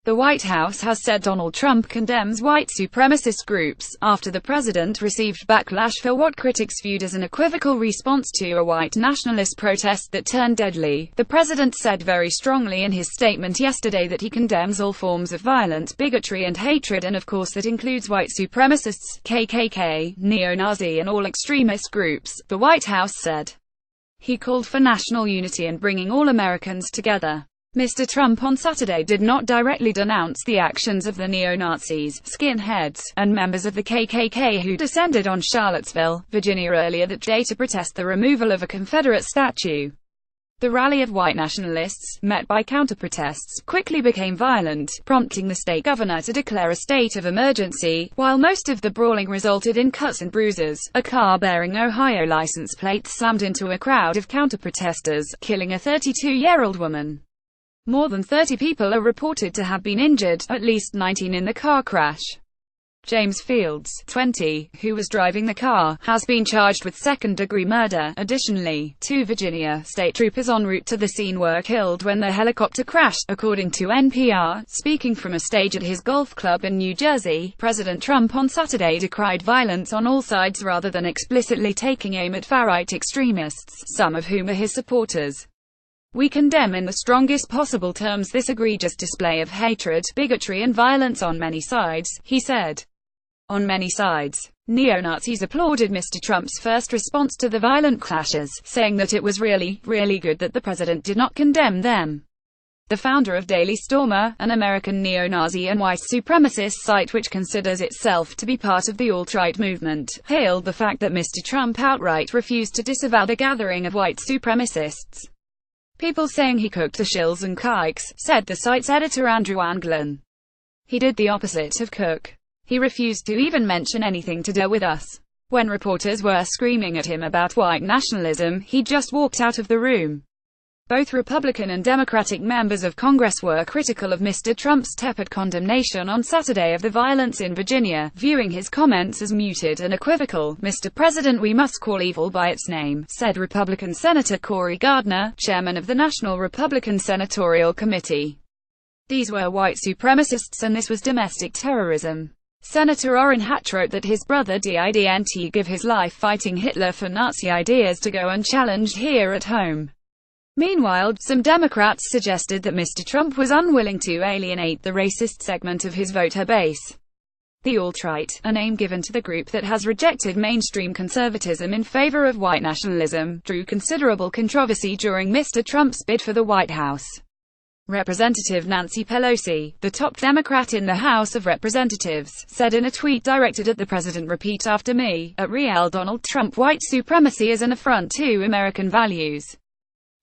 The White House has said Donald Trump condemns white supremacist groups, after the president received backlash for what critics viewed as an equivocal response to a white nationalist protest that turned deadly. The president said very strongly in his statement yesterday that he condemns all forms of violence, bigotry and hatred, and of course that includes white supremacists, KKK, neo-Nazi and all extremist groups, the White House said. He called for national unity and bringing all Americans together. Mr. Trump on Saturday did not directly denounce the actions of the neo-Nazis, skinheads, and members of the KKK who descended on Charlottesville, Virginia earlier that day to protest the removal of a Confederate statue. The rally of white nationalists, met by counter-protests, quickly became violent, prompting the state governor to declare a state of emergency. While most of the brawling resulted in cuts and bruises, a car bearing Ohio license plates slammed into a crowd of counter-protesters, killing a 32-year-old woman. More than 30 people are reported to have been injured, at least 19 in the car crash. James Fields, 20, who was driving the car, has been charged with second-degree murder. Additionally, 2 Virginia state troopers en route to the scene were killed when the helicopter crashed, according to NPR. Speaking from a stage at his golf club in New Jersey, President Trump on Saturday decried violence on all sides rather than explicitly taking aim at far-right extremists, some of whom are his supporters. "We condemn in the strongest possible terms this egregious display of hatred, bigotry and violence on many sides," he said. On many sides. Neo-Nazis applauded Mr. Trump's first response to the violent clashes, saying that it was really good that the president did not condemn them. The founder of Daily Stormer, an American neo-Nazi and white supremacist site which considers itself to be part of the alt-right movement, hailed the fact that Mr. Trump outright refused to disavow the gathering of white supremacists. "People saying he cooked the shills and kikes," said the site's editor Andrew Anglin. "He did the opposite of cook. He refused to even mention anything to do with us. When reporters were screaming at him about white nationalism, he just walked out of the room." Both Republican and Democratic members of Congress were critical of Mr. Trump's tepid condemnation on Saturday of the violence in Virginia, viewing his comments as muted and equivocal. "Mr. President, we must call evil by its name," said Republican Senator Cory Gardner, chairman of the National Republican Senatorial Committee. "These were white supremacists and this was domestic terrorism." Senator Orrin Hatch wrote that his brother didn't give his life fighting Hitler for Nazi ideas to go unchallenged here at home. Meanwhile, some Democrats suggested that Mr. Trump was unwilling to alienate the racist segment of his voter base. The alt-right, a name given to the group that has rejected mainstream conservatism in favor of white nationalism, drew considerable controversy during Mr. Trump's bid for the White House. Representative Nancy Pelosi, the top Democrat in the House of Representatives, said in a tweet directed at the president, "Repeat after me, at Real Donald Trump, white supremacy is an affront to American values."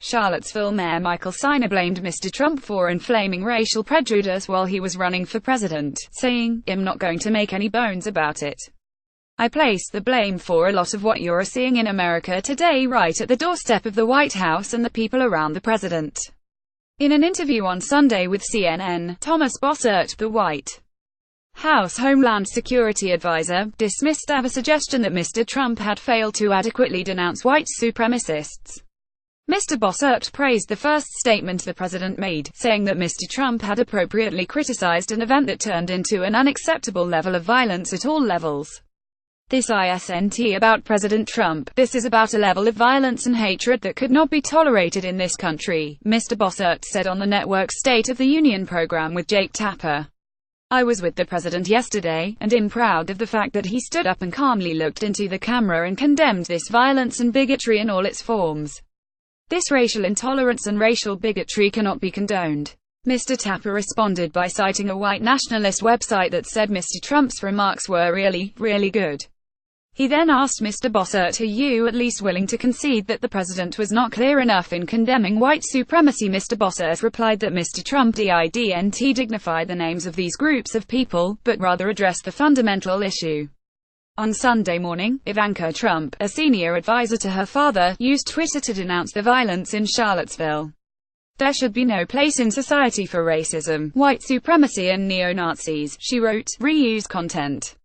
Charlottesville Mayor Michael Steiner blamed Mr. Trump for inflaming racial prejudice while he was running for president, saying, "I'm not going to make any bones about it. I place the blame for a lot of what you're seeing in America today right at the doorstep of the White House and the people around the president." In an interview on Sunday with CNN, Thomas Bossert, the White House Homeland Security advisor, dismissed a suggestion that Mr. Trump had failed to adequately denounce white supremacists. Mr. Bossert praised the first statement the president made, saying that Mr. Trump had appropriately criticized an event that turned into an unacceptable level of violence at all levels. "This isn't about President Trump. This is about a level of violence and hatred that could not be tolerated in this country," Mr. Bossert said on the network's State of the Union program with Jake Tapper. "I was with the president yesterday, and I'm proud of the fact that he stood up and calmly looked into the camera and condemned this violence and bigotry in all its forms. This racial intolerance and racial bigotry cannot be condoned." Mr. Tapper responded by citing a white nationalist website that said Mr. Trump's remarks were really good. He then asked Mr. Bossert, "Are you at least willing to concede that the president was not clear enough in condemning white supremacy?" Mr. Bossert replied that Mr. Trump didn't dignify the names of these groups of people, but rather address the fundamental issue. On Sunday morning, Ivanka Trump, a senior advisor to her father, used Twitter to denounce the violence in Charlottesville. "There should be no place in society for racism, white supremacy and neo-Nazis," she wrote. Reuse content.